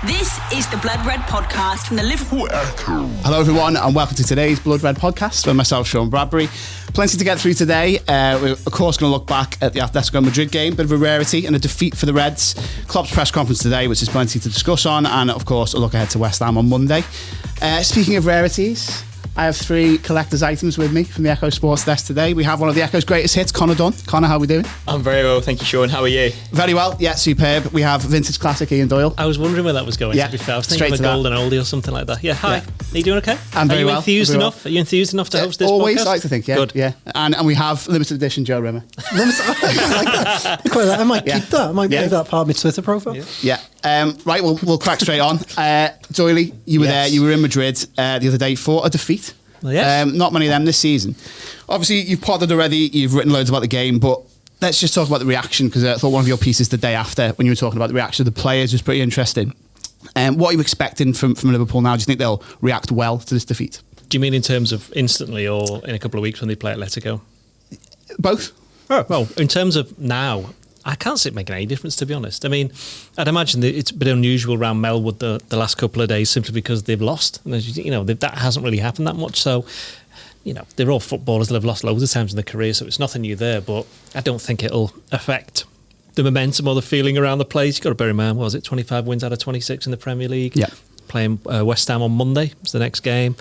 This is the Blood Red podcast from the Liverpool Echo. Hello everyone and welcome to today's Blood Red podcast with myself, Sean Bradbury. Plenty to get through today. We're of course going to look back at the Atletico Madrid game, bit of a rarity and a defeat for the Reds. Klopp's press conference today, which is plenty to discuss on, and of course a look ahead to West Ham on Monday. Speaking of rarities, I have three collector's items with me from the Echo Sports Desk today. We have one of the Echo's greatest hits, Connor Dunn. Connor, how are we doing? I'm very well, thank you, Sean. How are you? Very well, yeah, superb. We have vintage classic Ian Doyle. I was wondering where that was going, to be fair. I was thinking of a golden oldie or something like that. Yeah, hi. Yeah. Are you doing okay? I'm very well. Are you enthused enough to host this always podcast? Like to think, yeah. Good. Yeah. And we have limited edition Joe Rimmer. I might keep that. I might make that part of my Twitter profile. Yeah. Right, we'll crack straight on. Doyley, you were there. You were in Madrid the other day for a defeat. Well, yes. Not many of them this season. Obviously, you've potted already. You've written loads about the game, but let's just talk about the reaction, because I thought one of your pieces the day after, when you were talking about the reaction of the players, was pretty interesting. What are you expecting from Liverpool now? Do you think they'll react well to this defeat? Do you mean in terms of instantly or in a couple of weeks when they play Atletico? Both. Oh. Well, in terms of now, I can't see it making any difference, to be honest. I mean, I'd imagine that it's been unusual around Melwood the last couple of days simply because they've lost. And that hasn't really happened that much. So, they're all footballers that have lost loads of times in their career, so it's nothing new there. But I don't think it'll affect the momentum or the feeling around the place. You've got to bear in mind, what was it, 25 wins out of 26 in the Premier League? Yeah. Playing West Ham on Monday. It's the next game.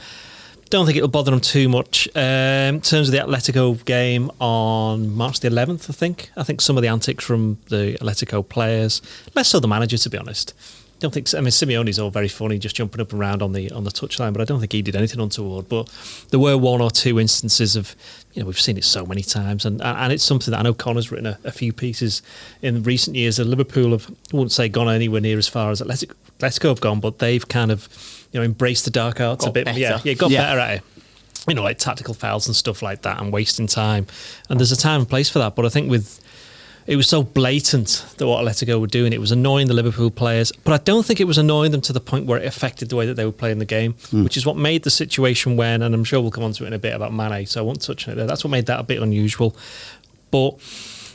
Don't think it'll bother them too much. In terms of the Atletico game on March the 11th, I think some of the antics from the Atletico players, less so the manager, to be honest. Simeone's all very funny, just jumping up and around on the touchline, but I don't think he did anything untoward. But there were one or two instances of, we've seen it so many times, and it's something that I know Connor's written a few pieces in recent years. That Liverpool have, I wouldn't say gone anywhere near as far as Atletico have gone, but they've kind of embraced the dark arts a bit. Better. Got better at it. Like tactical fouls and stuff like that, and wasting time. And there's a time and place for that. But I think it was so blatant that what Atletico were doing, it was annoying the Liverpool players. But I don't think it was annoying them to the point where it affected the way that they were playing the game, which is what made the situation and I'm sure we'll come on to it in a bit about Mane, so I won't touch on it there. That's what made that a bit unusual. But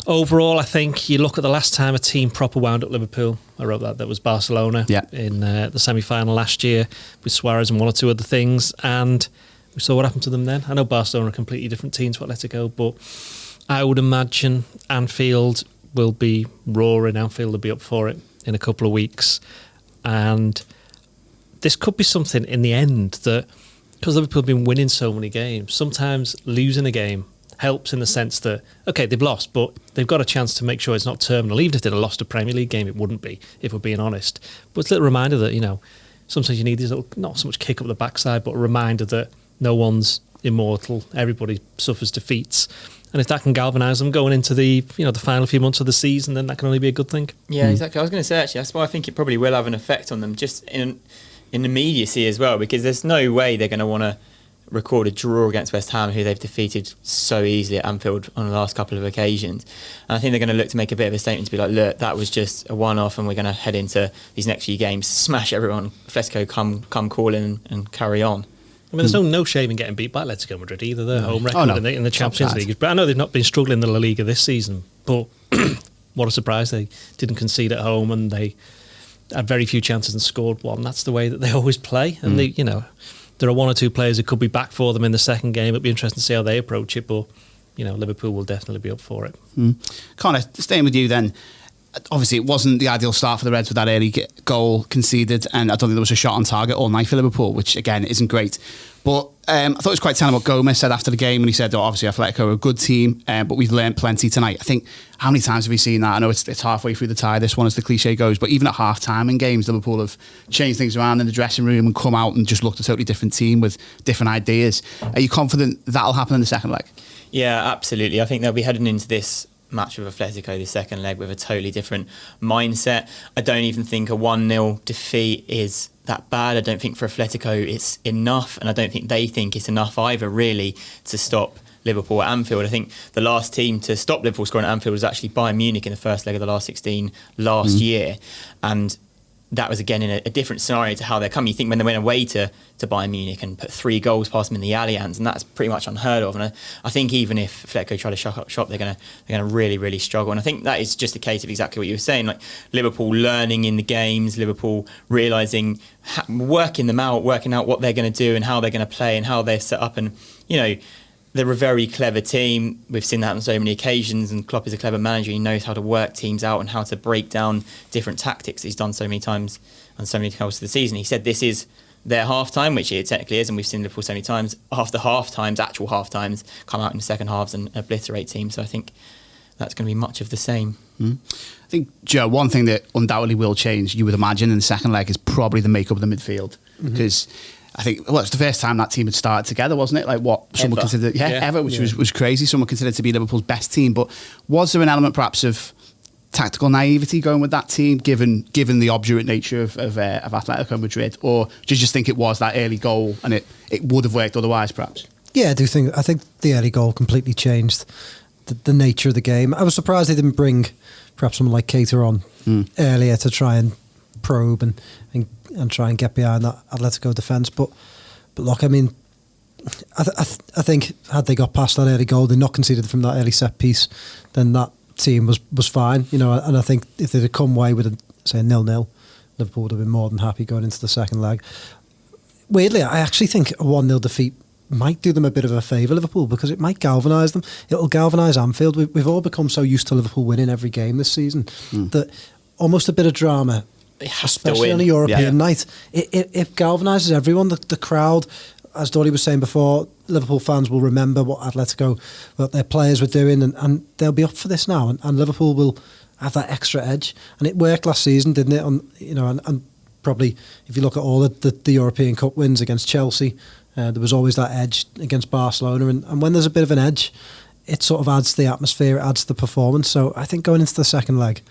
overall, I think you look at the last time a team proper wound up Liverpool, I wrote that was Barcelona in the semi-final last year with Suarez and one or two other things, and we saw what happened to them then. I know Barcelona are a completely different team to Atletico, but I would imagine Anfield will be roaring. Anfield will be up for it in a couple of weeks, and this could be something in the end that, because Liverpool have been winning so many games, sometimes losing a game helps in the sense that, okay, they've lost, but they've got a chance to make sure it's not terminal. Even if they'd have lost a Premier League game, it wouldn't be, if we're being honest. But it's a little reminder that, sometimes you need these little, not so much kick up the backside, but a reminder that no one's immortal. Everybody suffers defeats. And if that can galvanise them going into the the final few months of the season, then that can only be a good thing. Yeah, exactly. I was going to say, actually, that's why I think it probably will have an effect on them, just in immediacy as well, because there's no way they're going to want to record a draw against West Ham, who they've defeated so easily at Anfield on the last couple of occasions. And I think they're going to look to make a bit of a statement to be like, look, that was just a one-off, and we're going to head into these next few games, smash everyone, Atletico come call in and carry on. I mean, there's no shame in getting beat by Atletico Madrid either. Their home record in the Champions League. But I know they've not been struggling in the La Liga this season, but what a surprise. They didn't concede at home, and they had very few chances and scored one. That's the way that they always play. And they, there are one or two players who could be back for them in the second game. It'll be interesting to see how they approach it, but Liverpool will definitely be up for it. Connor, staying with you then. Obviously, it wasn't the ideal start for the Reds with that early goal conceded, and I don't think there was a shot on target all night for Liverpool, which again isn't great. But I thought it was quite telling what Gomez said after the game when he said, obviously Atletico are a good team, but we've learned plenty tonight. I think, how many times have we seen that? I know it's halfway through the tie, this one, as the cliche goes, but even at half time in games, Liverpool have changed things around in the dressing room and come out and just looked a totally different team with different ideas. Are you confident that'll happen in the second leg? Yeah, absolutely. I think they'll be heading into this match with Atletico, the second leg, with a totally different mindset. I don't even think a 1-0 defeat is that bad. I don't think for Atletico it's enough, and I don't think they think it's enough either, really, to stop Liverpool at Anfield. I think the last team to stop Liverpool scoring at Anfield was actually Bayern Munich in the first leg of the last 16 last year, and that was again in a different scenario to how they're coming. You think when they went away to Bayern Munich and put 3 goals past them in the Allianz, and that's pretty much unheard of. And I think even if Atletico try to shut up shop, they're going to really, really struggle. And I think that is just a case of exactly what you were saying, like Liverpool learning in the games, Liverpool realising, working out what they're going to do and how they're going to play and how they're set up. And, they're a very clever team. We've seen that on so many occasions, and Klopp is a clever manager. He knows how to work teams out and how to break down different tactics. He's done so many times on so many courses of the season. He said this is their half-time, which it technically is, and we've seen Liverpool so many times, after half-times, actual half-times, come out in the second halves and obliterate teams. So I think that's going to be much of the same. I think, Joe, one thing that undoubtedly will change, you would imagine, in the second leg is probably the makeup of the midfield. Because I think, it's the first time that team had started together, wasn't it? Like what someone considered, ever, which was crazy. Someone considered to be Liverpool's best team. But was there an element perhaps of tactical naivety going with that team, given the obdurate nature of Atletico Madrid? Or do you just think it was that early goal and it would have worked otherwise, perhaps? Yeah, I think the early goal completely changed the nature of the game. I was surprised they didn't bring perhaps someone like Keita on earlier to try and probe and try and get behind that Atletico defence. But look, I mean, I think had they got past that early goal, they're not conceded from that early set piece, then that team was fine, and I think if they'd have come away with say 0-0, Liverpool would have been more than happy going into the second leg. Weirdly, I actually think a 1-0 defeat might do them a bit of a favour, Liverpool, because it might galvanise them. It'll galvanise Anfield. We've all become so used to Liverpool winning every game this season that almost a bit of drama, especially on a European night, it galvanises everyone. The crowd, as Dory was saying before, Liverpool fans will remember what their players were doing, and they'll be up for this now, and Liverpool will have that extra edge. And it worked last season, didn't it? And probably if you look at all the European Cup wins against Chelsea, there was always that edge against Barcelona, and when there's a bit of an edge, it sort of adds to the atmosphere, it adds to the performance. So I think going into the second leg,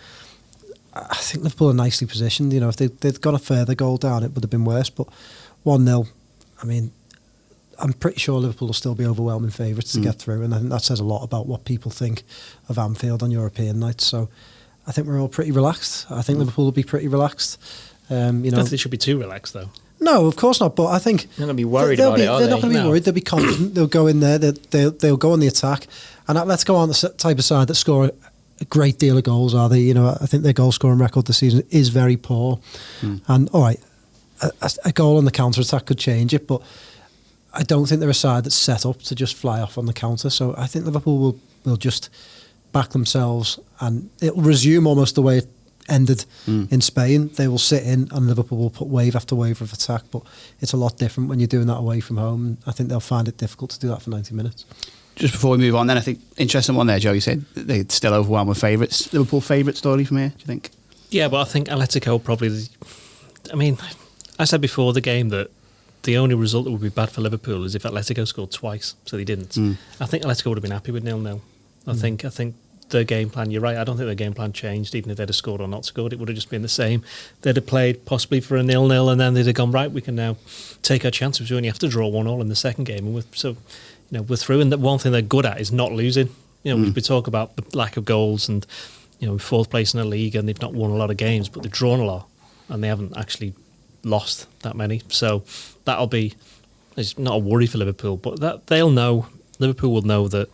I think Liverpool are nicely positioned. If they'd got a further goal down, it would have been worse. But 1-0, I mean, I'm pretty sure Liverpool will still be overwhelming favourites to get through, and I think that says a lot about what people think of Anfield on European nights. So I think we're all pretty relaxed. I think Liverpool will be pretty relaxed. I don't think they should be too relaxed, though. No, of course not. But I think they're not going to be worried about it, are they? They're not going to be worried. They'll be confident. They'll go in there. They'll go on the attack. And Atletico aren't the type of side that score a great deal of goals, are they? I think their goal scoring record this season is very poor. And all right, a goal on the counter attack could change it, but I don't think they're a side that's set up to just fly off on the counter. So I think Liverpool will just back themselves, and it'll resume almost the way it ended in Spain. They will sit in, and Liverpool will put wave after wave of attack. But it's a lot different when you're doing that away from home. I think they'll find it difficult to do that for 90 minutes. Just before we move on, then, I think interesting one there, Joe. You said they're still overwhelmed with favourites. Liverpool favourite story from here, do you think? Yeah, but I think Atletico probably. I mean, I said before the game that the only result that would be bad for Liverpool is if Atletico scored twice, so they didn't. I think Atletico would have been happy with 0-0. I think their game plan. You're right. I don't think their game plan changed, even if they'd have scored or not scored. It would have just been the same. They'd have played possibly for a 0-0, and then they'd have gone, right, we can now take our chances. We only have to draw 1-1 in the second game, and we're through. And the one thing they're good at is not losing. We talk about the lack of goals, and fourth place in the league, and they've not won a lot of games, but they've drawn a lot, and they haven't actually lost that many. So it's not a worry for Liverpool, but that they'll know. Liverpool will know that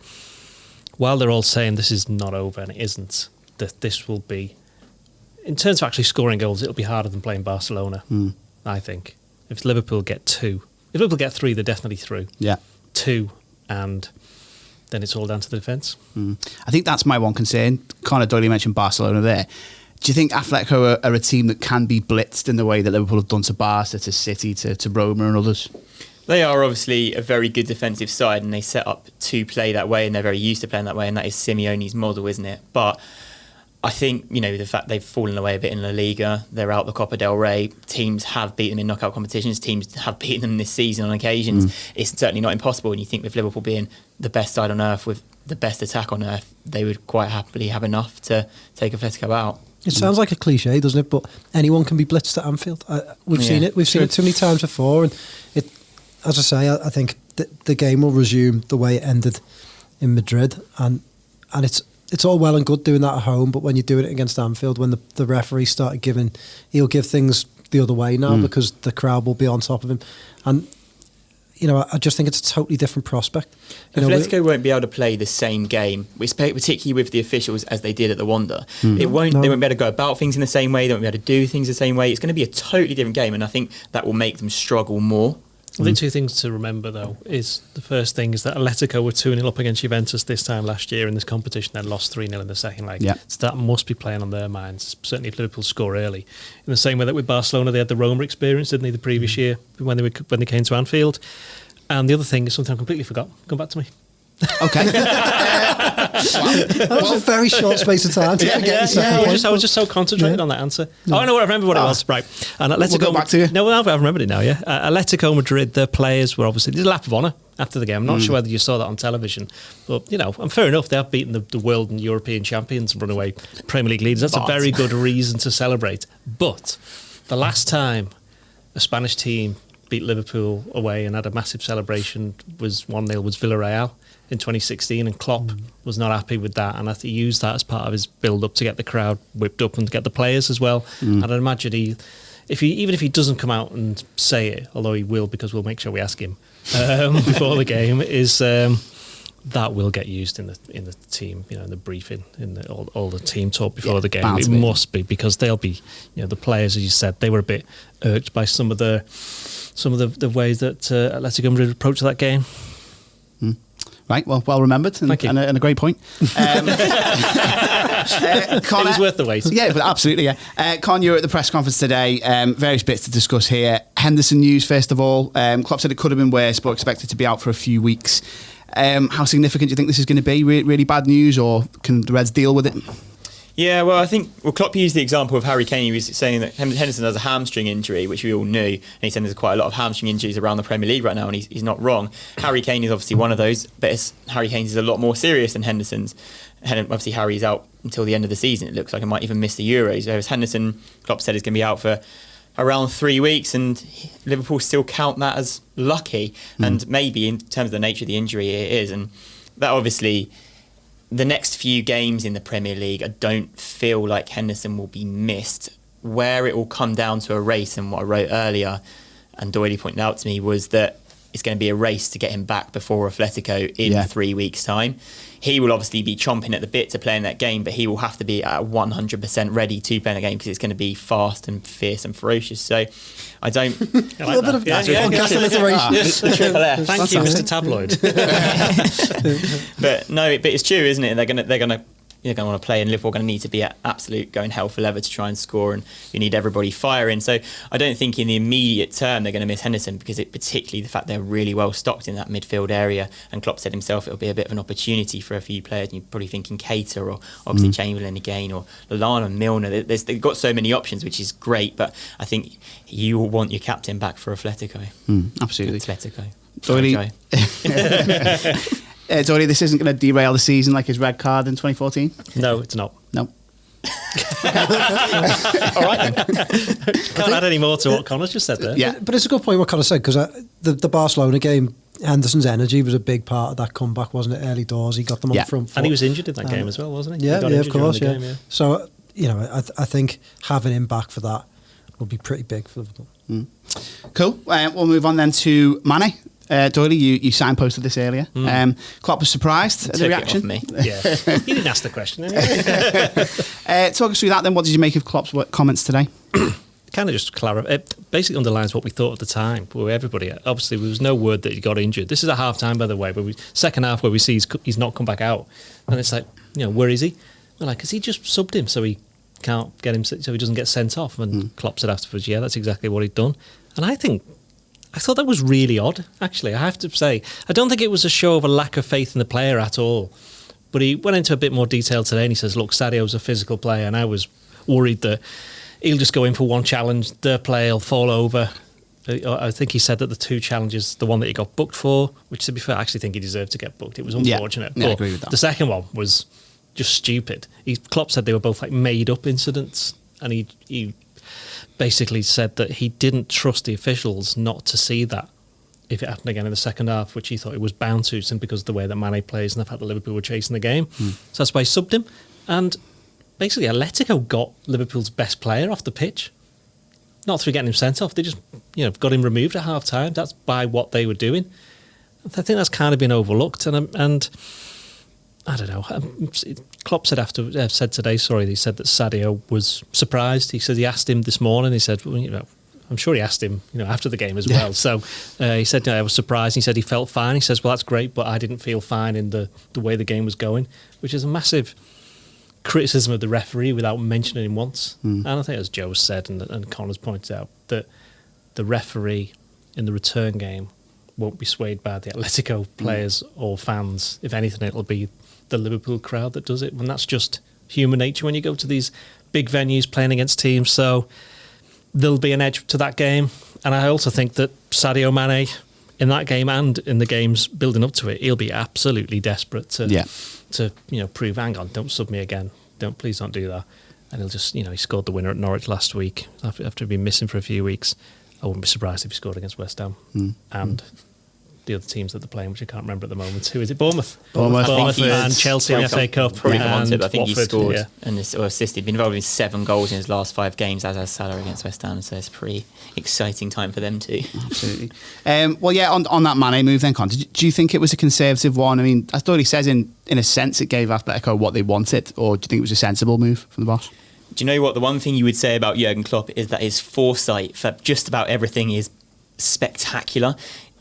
while they're all saying this is not over, and it isn't, that this will be, in terms of actually scoring goals, it'll be harder than playing Barcelona, I think. If Liverpool get 2, if Liverpool get 3, they're definitely through. Yeah. 2, and then it's all down to the defence. I think that's my one concern. Connor Doyle mentioned Barcelona there. Do you think Atletico are a team that can be blitzed in the way that Liverpool have done to Barca, to City, to Roma and others? They are obviously a very good defensive side, and they set up to play that way, and they're very used to playing that way, and that is Simeone's model, isn't it? But I think, the fact they've fallen away a bit in La Liga, they're out the Copa del Rey, teams have beaten them in knockout competitions, teams have beaten them this season on occasions. It's certainly not impossible, and you think with Liverpool being the best side on earth, with the best attack on earth, they would quite happily have enough to take Atletico out. It sounds like a cliche, doesn't it? But anyone can be blitzed at Anfield. We've seen it. We've seen it too many times before, and it. As I say, I think the game will resume the way it ended in Madrid, and it's it's all well and good doing that at home, but when you're doing it against Anfield, when the referee started he'll give things the other way now because the crowd will be on top of him. And, I just think it's a totally different prospect. Atletico won't be able to play the same game, particularly with the officials as they did at the Wanda. They won't be able to go about things in the same way. They won't be able to do things the same way. It's going to be a totally different game, and I think that will make them struggle more. I think two things to remember, though, is the first thing is that Atletico were 2-0 up against Juventus this time last year in this competition. They lost 3-0 in the second leg. Yeah. So that must be playing on their minds, certainly if Liverpool score early. In the same way that with Barcelona, they had the Roma experience, didn't they, the previous year when they came to Anfield. And the other thing is something I completely forgot. Come back to me. Okay. That was a very short space of time to forget your second point. I was just so concentrated on that answer. No. I remember what it was. Right. And we'll go back to you. No, I've remembered it now, yeah. Atletico Madrid, their players were obviously... There's a lap of honour after the game. I'm not sure whether you saw that on television. But, fair enough, they have beaten the world and European champions and runaway Premier League leaders. That's a very good reason to celebrate. But the last time a Spanish team beat Liverpool away and had a massive celebration was 1-0 was Villarreal in 2016, and Klopp was not happy with that, and I think he used that as part of his build-up to get the crowd whipped up and to get the players as well. And I'd imagine even if he doesn't come out and say it, although he will because we'll make sure we ask him before the game, is that will get used in the team, in the briefing, in all the team talk before the game. It must be, because they'll be, the players, as you said, they were a bit irked by some of the ways that Atletico Madrid approached that game. Right, well remembered, and a great point. Connor, it was worth the wait. Yeah, but absolutely, yeah. Con, you're at the press conference today. Various bits to discuss here. Henderson news, first of all. Klopp said it could have been worse, but expected to be out for a few weeks. How significant do you think this is going to be? Really bad news, or can the Reds deal with it? Yeah, well, I think Klopp used the example of Harry Kane. He was saying that Henderson has a hamstring injury, which we all knew, and he said there's quite a lot of hamstring injuries around the Premier League right now, and he's not wrong. Harry Kane is obviously one of those, but Harry Kane's is a lot more serious than Henderson's. Obviously, Harry's out until the end of the season. It looks like he might even miss the Euros, whereas Henderson, Klopp said, is going to be out for around 3 weeks, and Liverpool still count that as lucky, and maybe in terms of the nature of the injury, it is, and that obviously... The next few games in the Premier League, I don't feel like Henderson will be missed. Where it will come down to a race, and what I wrote earlier, and Doyle pointed out to me, was that it's going to be a race to get him back before Atletico in 3 weeks' time. He will obviously be chomping at the bit to play in that game, but he will have to be at 100% ready to play in the game because it's going to be fast and fierce and ferocious. So I don't... A little bit of podcast alliteration. Thank you, Mr. Tabloid. But it's true, isn't it? They're going to want to play, and Liverpool are going to need to be at absolute going hell for leather to try and score, and you need everybody firing. So I don't think in the immediate term they're going to miss Henderson, because particularly the fact they're really well stocked in that midfield area, and Klopp said himself it'll be a bit of an opportunity for a few players. And you're probably thinking Keita, or obviously Chamberlain again, or Lallana, Milner. They've got so many options, which is great, but I think you will want your captain back for Atletico. Absolutely. Atletico. Dory, this isn't going to derail the season like his red card in 2014? No, it's not. No. All right. Can't add any more to what Connor's just said there. Yeah, but it's a good point what Connor said, because the Barcelona game, Henderson's energy was a big part of that comeback, wasn't it? Early doors, he got them on the front foot. And he was injured in that game as well, wasn't he? Yeah, of course, game, yeah. So, I think having him back for that would be pretty big for Liverpool. Cool. We'll move on then to Mane. Doyle, you signposted this earlier. Klopp was surprised at the reaction. Me. Yeah, you didn't ask the question. Anyway. Talk us through that then. What did you make of Klopp's comments today? Kind of just clarify. It basically underlines what we thought at the time. Where everybody, obviously, there was no word that he got injured. This is a half time, by the way, second half where we see he's not come back out, and it's like, where is he? We're like, has he just subbed him so he can't get him, so he doesn't get sent off? And Klopp said afterwards, yeah, that's exactly what he'd done. And I thought that was really odd, actually, I have to say. I don't think it was a show of a lack of faith in the player at all. But he went into a bit more detail today, and he says, look, Sadio's a physical player, and I was worried that he'll just go in for one challenge, the player will fall over. I think he said that the two challenges, the one that he got booked for, which, to be fair, I actually think he deserved to get booked. It was unfortunate. Yeah, I agree with that. The second one was just stupid. Klopp said they were both like made-up incidents, and he basically said that he didn't trust the officials not to see that. if it happened again in the second half, which he thought it was bound to, simply because of the way that Mane plays and the fact that Liverpool were chasing the game. So that's why he subbed him. And basically, Atletico got Liverpool's best player off the pitch. Not through getting him sent off. They just, got him removed at half time. That's by what they were doing. I think that's kind of been overlooked. And I don't know. Klopp said today, he said that Sadio was surprised. He said he asked him this morning. He said, well, I'm sure he asked him, after the game as well. So he said, I was surprised. He said he felt fine. He says, well, that's great, but I didn't feel fine in the way the game was going, which is a massive criticism of the referee without mentioning him once. And I think, as Joe said and Connor's pointed out, that the referee in the return game won't be swayed by the Atletico players or fans. If anything, it'll be the Liverpool crowd that does it. And that's just human nature when you go to these big venues playing against teams. So there'll be an edge to that game. And I also think that Sadio Mane, in that game and in the games building up to it, he'll be absolutely desperate to prove, hang on, don't sub me again. Please don't do that. And he'll just, he scored the winner at Norwich last week after being missing for a few weeks. I wouldn't be surprised if he scored against West Ham and the other teams that they're playing, which I can't remember at the moment. Who is it? Bournemouth and Chelsea in the FA Cup. Probably and I think Watford, he scored and assisted. He's been involved in 7 goals in his last 5 games, as has Salah against West Ham. So it's a pretty exciting time for them too. Absolutely. On that Mane move then, Con, do you think it was a conservative one? I mean, I thought he says in a sense it gave Atletico what they wanted, or do you think it was a sensible move from the boss? Do you know what? The one thing you would say about Jurgen Klopp is that his foresight for just about everything is spectacular.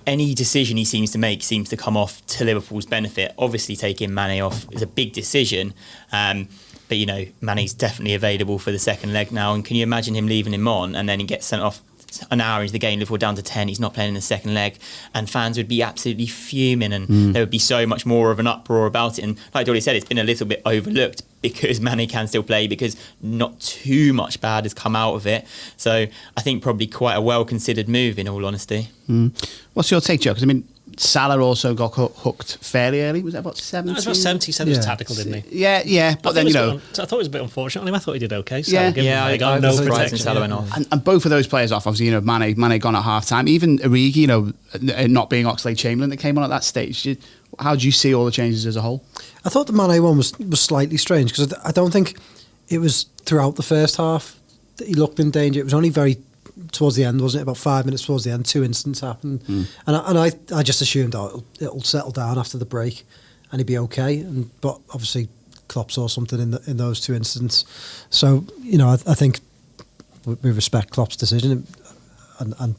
Any decision he seems to make seems to come off to Liverpool's benefit. Obviously, taking Mane off is a big decision, but Mane's definitely available for the second leg now. And can you imagine him leaving him on and then he gets sent off an hour into the game, Liverpool down to 10, he's not playing in the second leg, and fans would be absolutely fuming, and there would be so much more of an uproar about it. And like Doyle said, it's been a little bit overlooked because Mane can still play, because not too much bad has come out of it. So I think probably quite a well-considered move, in all honesty. What's your take, Joe? Because I mean, Salah also got hooked fairly early. Was that about 70? No, it was about 70. He said he was tactical, didn't he? Yeah. But then, I thought it was a bit unfortunate. I thought he did okay. So I was surprised when Salah went off. And both of those players off, obviously, Mane gone at half time. Even Origi, not being Oxlade-Chamberlain that came on at that stage. How do you see all the changes as a whole? I thought the Mane one was slightly strange, because I don't think it was throughout the first half that he looked in danger. It was only very towards the end, wasn't it? About 5 minutes towards the end, 2 incidents happened, and I just assumed it'll settle down after the break, and he'd be okay. But obviously, Klopp saw something in those 2 incidents. So I think we respect Klopp's decision, and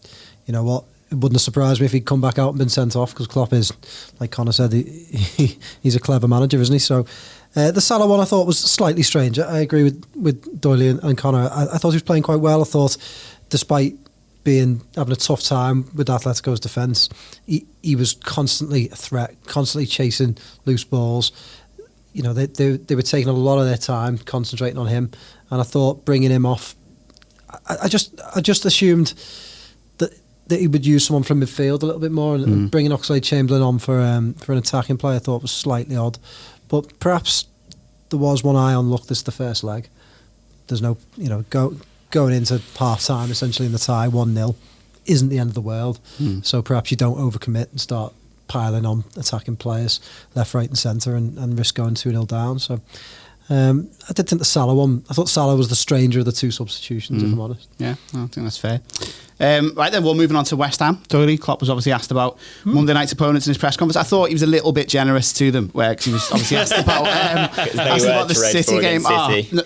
you know what, it wouldn't have surprised me if he'd come back out and been sent off, because Klopp is, like Connor said, he's a clever manager, isn't he? So. The Salah one I thought was slightly strange. I agree with Doyle and Connor. I thought he was playing quite well. I thought, despite having a tough time with Atletico's defence, he was constantly a threat, constantly chasing loose balls. They were taking a lot of their time concentrating on him, and I thought bringing him off, I just assumed that he would use someone from midfield a little bit more, and bringing Oxlade-Chamberlain on for an attacking play I thought was slightly odd. But perhaps there was one eye on, look, this is the first leg. There's no, going into half-time, essentially in the tie, 1-0, isn't the end of the world. So perhaps you don't overcommit and start piling on attacking players left, right and centre and risk going 2-0 down. So I did think the Salah one, I thought Salah was the stranger of the 2 substitutions, if I'm honest. Yeah, I think that's fair. Right then, we're moving on to West Ham. Doyle, Klopp was obviously asked about Monday night's opponents in his press conference. I thought he was a little bit generous to them, because he was obviously asked about the City game.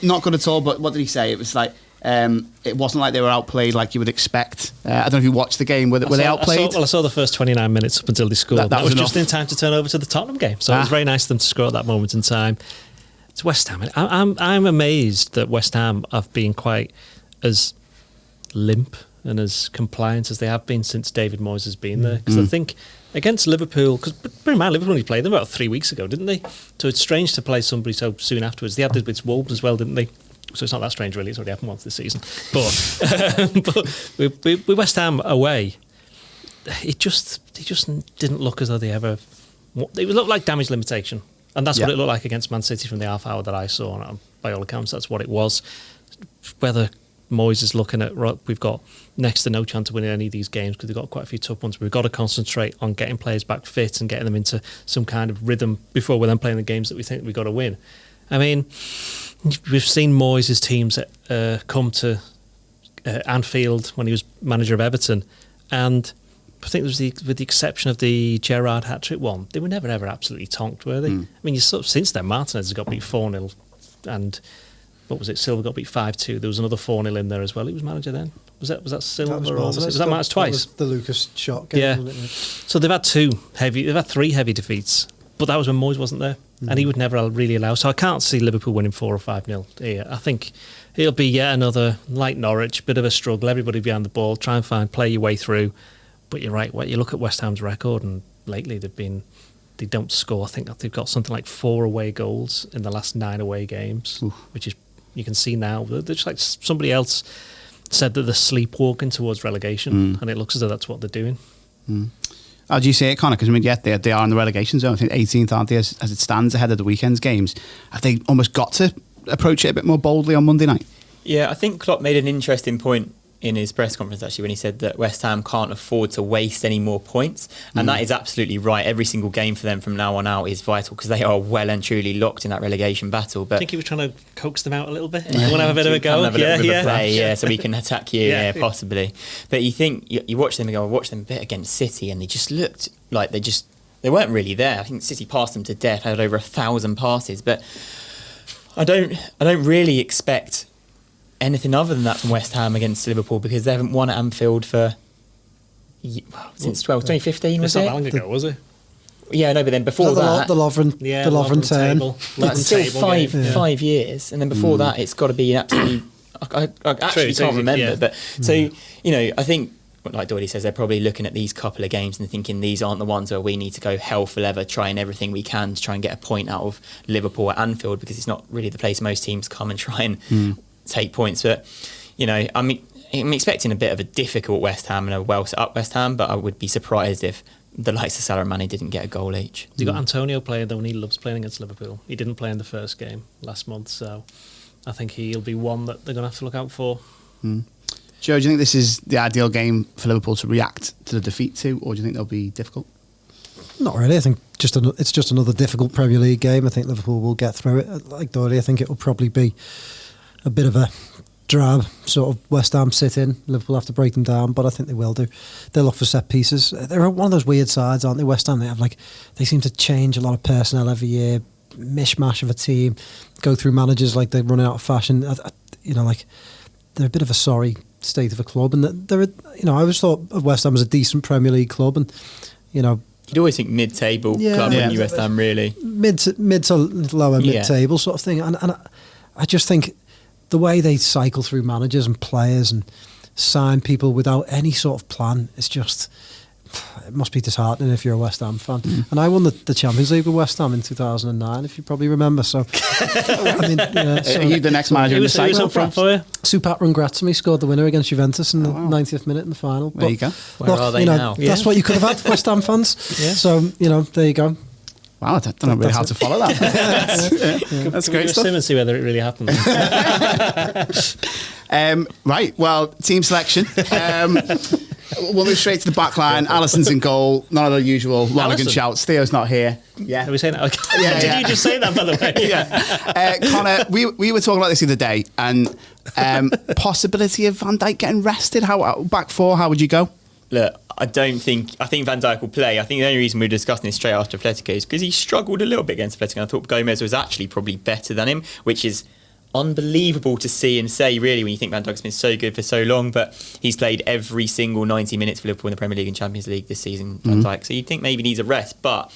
Not good at all, but what did he say? It was like, it wasn't like they were outplayed like you would expect. I don't know if you watched the game. Were they outplayed? I saw the first 29 minutes up until they scored. That was enough. Just in time to turn over to the Tottenham game. So it was very nice of them to score at that moment in time. It's West Ham. I'm amazed that West Ham have been quite as limp and as compliant as they have been since David Moyes has been there. Because I think against Liverpool, because bear in mind, Liverpool only played them about 3 weeks ago, didn't they? So it's strange to play somebody so soon afterwards. They had this with Wolves as well, didn't they? So it's not that strange, really. It's already happened once this season. But with West Ham away, it just didn't look as though they ever. It looked like damage limitation, and that's what it looked like against Man City from the half hour that I saw. And by all accounts, that's what it was. Whether Moyes is looking at, right, we've got next to no chance of winning any of these games because they've got quite a few tough ones. We've got to concentrate on getting players back fit and getting them into some kind of rhythm before we're then playing the games that we think we've got to win. I mean, we've seen Moyes' teams come to Anfield when he was manager of Everton, and I think it was with the exception of the Gerrard hat-trick one, they were never ever absolutely tonked, were they? I mean, you sort of, since then, Martinez has got beat 4-0, and what was it? Silva got beat 5-2. There was another 4-0 in there as well. He was manager then. Was that Silva? Was that Martinez twice? That was the Lucas shot game, yeah. wasn't it? So they've had 3 heavy defeats, but that was when Moyes wasn't there, and he would never really allow. So I can't see Liverpool winning 4 or 5-0 here. I think it'll be yet another, like Norwich, bit of a struggle. Everybody behind the ball, try and play your way through. But you're right. You look at West Ham's record, and lately they don't score. I think they've got something like 4 away goals in the last 9 away games, which is, you can see now. They're just like somebody else said that they're sleepwalking towards relegation, and it looks as though that's what they're doing. How do you see it, Connor? Because I mean, they are in the relegation zone. I think 18th, aren't they, as it stands ahead of the weekend's games? Have they almost got to approach it a bit more boldly on Monday night? Yeah, I think Klopp made an interesting point in his press conference actually when he said that West Ham can't afford to waste any more points, and that is absolutely right. Every single game for them from now on out is vital because they are well and truly locked in that relegation battle. But I think he was trying to coax them out a little bit. You want to have a bit of a go? So we can attack you, possibly. But you think you watch them and go, I watched them a bit against City, and they just looked like they weren't really there. I think City passed them to death, had over 1,000 passes, but I don't really expect anything other than that from West Ham against Liverpool because they haven't won at Anfield for since 2015, was it? It's not long ago, was it? Yeah, no, but then before that, the Lovren turn. That's still 5 years, and then before that, it's got to be an absolutely. I actually can't remember, but so I think, like Doyle says, they're probably looking at these couple of games and thinking these aren't the ones where we need to go hell for leather, trying everything we can to try and get a point out of Liverpool at Anfield because it's not really the place most teams come and try and take points. But I'm expecting a bit of a difficult West Ham and a well set up West Ham, but I would be surprised if the likes of Salah and Mane didn't get a goal each. You got Antonio playing though, and he loves playing against Liverpool. He didn't play in the first game last month, so I think he'll be one that they're going to have to look out for. Joe, do you think this is the ideal game for Liverpool to react to the defeat to, or do you think they'll be difficult? Not really. I think it's just another difficult Premier League game. I think Liverpool will get through it. Like Doyle, I think it will probably be a bit of a drab sort of West Ham sit-in. Liverpool have to break them down, but I think they will do. They'll look for set pieces. They're one of those weird sides, aren't they? West Ham, they seem to change a lot of personnel every year, mishmash of a team, go through managers like they run out of fashion. They're a bit of a sorry state of a club, and I always thought of West Ham as a decent Premier League club, and you'd always think mid-table club when you West Ham, really mid to lower mid-table sort of thing, and I just think the way they cycle through managers and players and sign people without any sort of plan, it must be disheartening if you're a West Ham fan. And I won the Champions League with West Ham in 2009, if you probably remember. So, are you the next manager in the cycle? Up front for you? Supat Rangratsumi scored the winner against Juventus in the 90th minute in the final. There you go. Where are they now? That's what you could have had, West Ham fans. Yeah. So, there you go. Wow, I don't know really how to follow that. That's great stuff. And see whether it really happened. Right, well, team selection. We'll move straight to the back line. Alisson's in goal. None of the usual Lonergan shouts. Theo's not here. Yeah. Are we saying that? Okay. Did you just say that, by the way? Connor, we were talking about this the other day, and possibility of Van Dijk getting rested. Back four, how would you go? Look, I think Van Dijk will play. I think the only reason we're discussing this straight after Atletico is because he struggled a little bit against Atletico. I thought Gomez was actually probably better than him, which is unbelievable to see and say, really, when you think Van Dijk's been so good for so long, but he's played every single 90 minutes for Liverpool in the Premier League and Champions League this season, Van Dijk. So you'd think maybe he needs a rest, but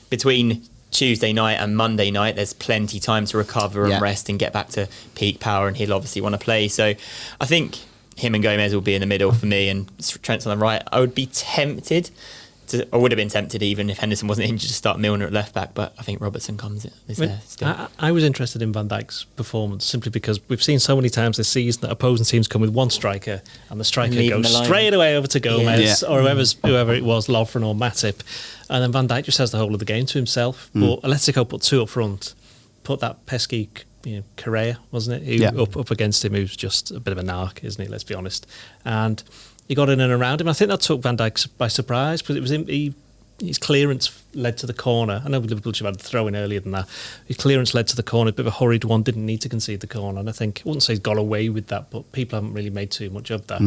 between Tuesday night and Monday night, there's plenty time to recover and rest and get back to peak power, and he'll obviously want to play. So I think him and Gomez will be in the middle for me, and Trent's on the right. I would have been tempted even if Henderson wasn't injured to start Milner at left back, but I think Robertson is there still. I was interested in Van Dijk's performance simply because we've seen so many times this season that opposing teams come with one striker and the striker goes straight away over to Gomez or whoever it was, Lovren or Matip, and then Van Dijk just has the whole of the game to himself. But Atletico put two up front, put that pesky Correa, wasn't it? Who up against him, who's just a bit of a narc, isn't he? Let's be honest. And he got in and around him. I think that took Van Dijk by surprise because it was his clearance led to the corner. I know Liverpool should have had a throw in earlier than that. His clearance led to the corner, a bit of a hurried one, didn't need to concede the corner. And I wouldn't say he's got away with that, but people haven't really made too much of that.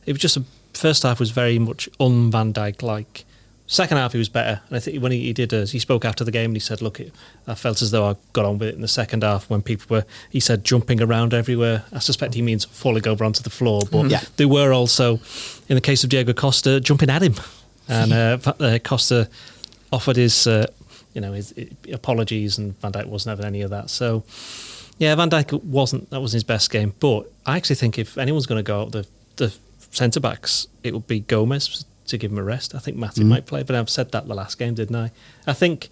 It was just first half was very much un-Van Dijk-like. Second half he was better, and I think when he spoke after the game and he said, "Look, I felt as though I got on with it in the second half when people were," he said, "jumping around everywhere." I suspect he means falling over onto the floor, but they were also, in the case of Diego Costa, jumping at him, and Costa offered his apologies, and Van Dijk wasn't having any of that. So, yeah, Van Dijk wasn't his best game, but I actually think if anyone's going to go out the centre backs, it would be Gomez to give him a rest. I think Matip might play, but I've said that the last game, didn't I? I think,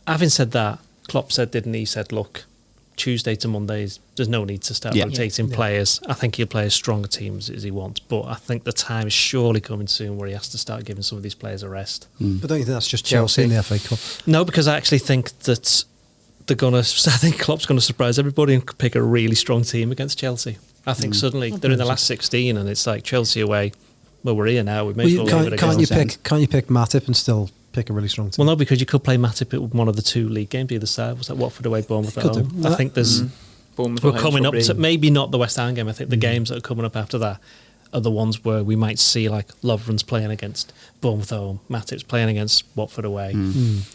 having said that, Klopp said, didn't he? He said, look, Tuesday to Mondays, there's no need to start rotating players. I think he'll play as strong a team as he wants, but I think the time is surely coming soon where he has to start giving some of these players a rest. But don't you think that's just Chelsea in the FA Cup? No, because I actually think that I think Klopp's going to surprise everybody and pick a really strong team against Chelsea. I think suddenly they're in the last 16 and it's like Chelsea away. Well, we're here now. We may as well leave it can't you pick Matip and still pick a really strong team? Well, no, because you could play Matip at one of the two league games either side. Was that Watford away, Bournemouth at home? I think there's we're coming up to maybe not the West Ham game. I think the games that are coming up after that are the ones where we might see like Lovren's playing against Bournemouth at home, Matip's playing against Watford away,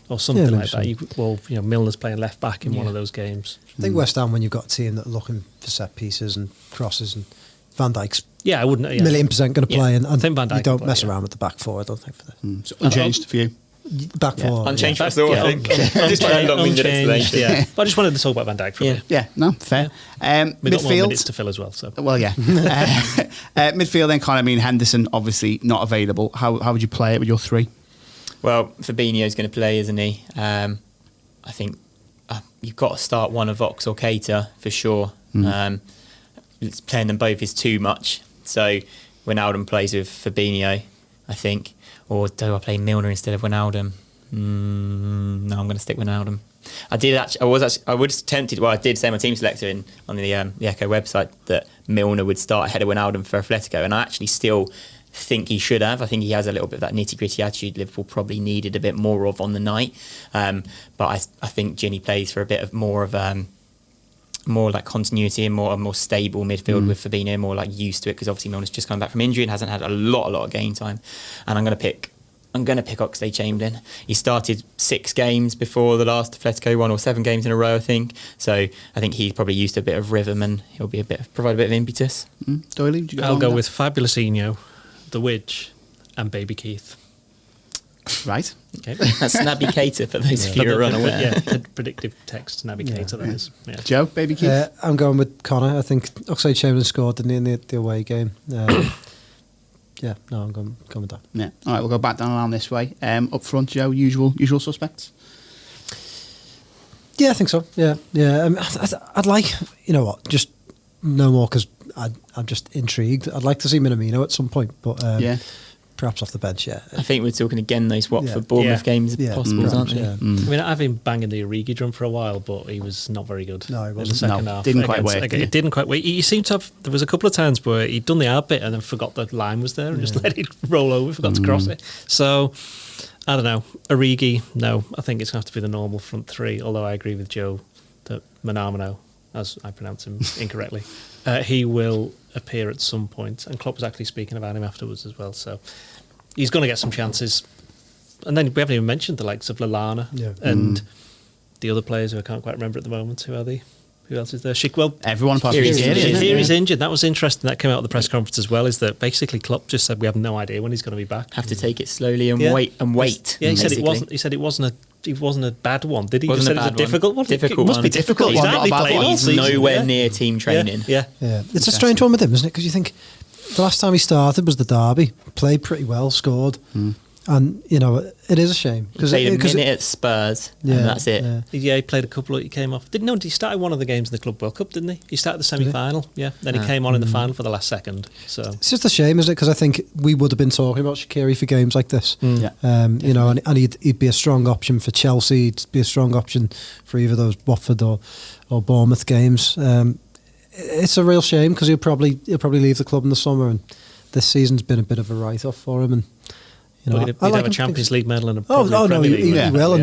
or something like that. Milner's playing left back in one of those games. I think West Ham, when you've got a team that are looking for set pieces and crosses, and Van Dijk's I wouldn't $1,000,000% going to play, and I think Van Dijk you don't mess around with the back four. I don't think for this. So unchanged for you. Back four, unchanged for us all. I think. Just trying to unchanged. But I just wanted to talk about Van Dijk for a bit. Yeah, no, fair. We've got more minutes to fill as well. So midfield then, Connor. I mean, Henderson obviously not available. How would you play it with your three? Well, Fabinho's going to play, isn't he? I think you've got to start one of Ox or Keita for sure. Playing them both is too much. So Wijnaldum plays with Fabinho, I think. Or do I play Milner instead of Wijnaldum? No, I'm going to stick with Wijnaldum. I was tempted. Well, I did say my team selector on the Echo website that Milner would start ahead of Wijnaldum for Atletico, and I actually still think he should have. I think he has a little bit of that nitty-gritty attitude Liverpool probably needed a bit more of on the night. But I think Ginny plays for a bit of more like continuity and more stable midfield with Fabinho, more like used to it, because obviously Milner's just come back from injury and hasn't had a lot of game time. And I'm going to pick Oxlade-Chamberlain. He started 6 games before the last Atletico one, or 7 games in a row, I think. So I think he's probably used to a bit of rhythm and he'll provide a bit of impetus. Doyle, I'll go with Fabulousinho, the Widge, and Baby Keith. Right. Okay. That's Naby Keita for those of you who are unaware. Yeah, predictive text, Naby Keita, that is. Yeah. Joe, Baby Keith? I'm going with Connor. I think Oxlade-Chamberlain scored, didn't he, in the away game? I'm going with that. Yeah. All right, we'll go back down around this way. Up front, Joe, usual suspects? Yeah, I think so. Yeah. I'd like, you know what, just no more, because I'm just intrigued. I'd like to see Minamino at some point, but perhaps off the bench, I think we're talking again those Watford Bournemouth games possible, aren't they? Yeah. I mean, I've been banging the Origi drum for a while, but he was not very good. No, he in the wasn't. second half. Didn't quite work. It didn't quite work. He seemed to have. There was a couple of times where he'd done the hard bit and then forgot the line was there and just let it roll over, forgot to cross it. So I don't know. Origi, no. I think it's going to have to be the normal front three. Although I agree with Joe that Minamino, as I pronounce him incorrectly, he will appear at some point. And Klopp was actually speaking about him afterwards as well. So he's going to get some chances. And then we haven't even mentioned the likes of Lallana and the other players who I can't quite remember at the moment. Who are they? Who else is there? Everyone possibly. He's injured. That was interesting. That came out at the press conference as well, is that basically Klopp just said we have no idea when he's going to be back. Have to take it slowly and wait. Yeah, he said it wasn't a bad one, did he? He said it was a difficult one. It must be difficult. He's hardly played all season. Nowhere near team training. Yeah. It's a strange one with him, isn't it? Because you think the last time he started was the derby, played pretty well, scored, And it is a shame because he played a minute at Spurs, and that's it. Yeah, he played a couple. He came off. He started one of the games in the Club World Cup, didn't he? He started the semi-final. Yeah, then he came on in the final for the last second. So it's just a shame, isn't it? Because I think we would have been talking about Shaqiri for games like this. And he'd be a strong option for Chelsea. He'd be a strong option for either those Watford or Bournemouth games. It's a real shame because he'll probably leave the club in the summer, and this season's been a bit of a write-off for him. And he'd have a Champions League medal and a he will,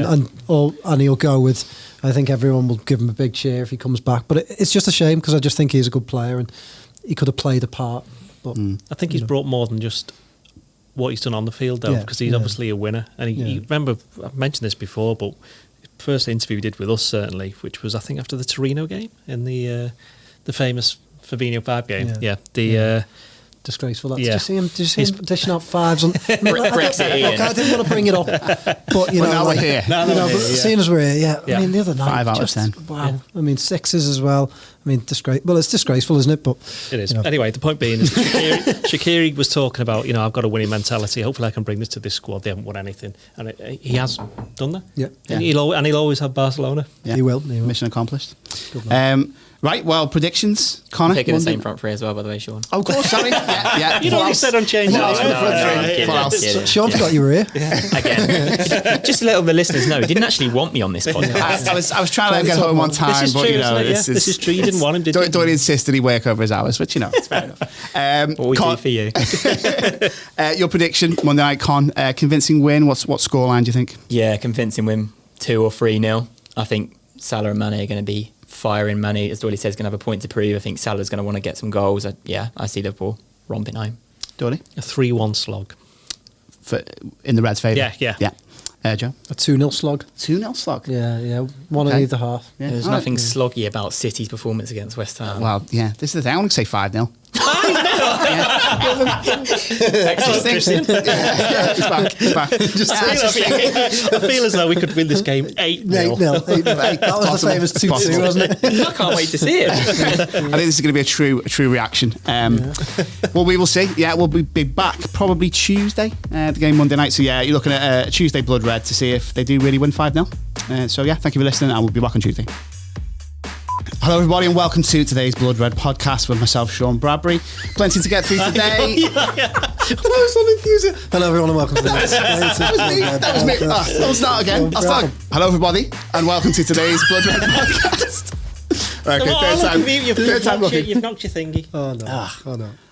and he'll go with. I think everyone will give him a big cheer if he comes back. But it's just a shame because I just think he's a good player and he could have played a part. But I think he's brought more than just what he's done on the field, though, because he's obviously a winner. And he remember, I've mentioned this before, but first interview he did with us certainly, which was I think after the Torino game in the famous Fabinho 5 game. Disgraceful. Did you see him dishing out fives on Brexit? I didn't want to bring it up, but now we're here. Seeing as we're here, I mean, the other night, 5 out of 10. Wow. Yeah. I mean, 6s as well. I mean, it's disgraceful, isn't it? But it is. Anyway, the point being is Shaqiri was talking about, I've got a winning mentality. Hopefully, I can bring this to this squad. They haven't won anything, and he has done that. Yeah. And he'll always have Barcelona. Yeah. He will. Mission accomplished. Right, well, predictions, Connor. I'm picking the same front three as well, by the way, Sean. Oh, of course, sorry. Yeah. You know what you said on change. Sean forgot you were here. Again. Just to let all the listeners know, he didn't actually want me on this podcast. I was trying to let him get home on time, this is but true, this is true. You didn't want him, did you? Doyle insisted he work over his hours, but it's fair enough. What we do for you. Your prediction, Monday night, Con, convincing win. What scoreline do you think? Yeah, convincing win, 2 or 3-0. I think Salah and Mane are going to be firing. Mane, as Doyle says, going to have a point to prove. I think Salah's going to want to get some goals. I see Liverpool romping home. Doyle? A 3-1 slog. In the Reds' favour? Yeah. Joe? A 2-0 slog. 2-0 slog? Yeah. One in either half. Yeah. There's nothing sloggy about City's performance against West Ham. Well, yeah, this is the thing. I want to say 5-0. Christian. He's back. I feel as though we could win this game 8-0. 8-0. That was the famous 2-2, wasn't it? I can't wait to see it. I think this is going to be a true reaction. Well, we will see. Yeah, we'll be back probably Tuesday. The game Monday night. So yeah, you're looking at Tuesday Blood Red to see if they do really win 5-0. So yeah, thank you for listening, and we'll be back on Tuesday. Hello everybody and welcome to today's Blood Red podcast with myself, Sean Bradbury. Plenty to get through today. Hello everyone and welcome to today's That was me. I'll start again. Hello everybody and welcome to today's Blood Red podcast. Okay, third time. You've knocked your thingy. Oh no.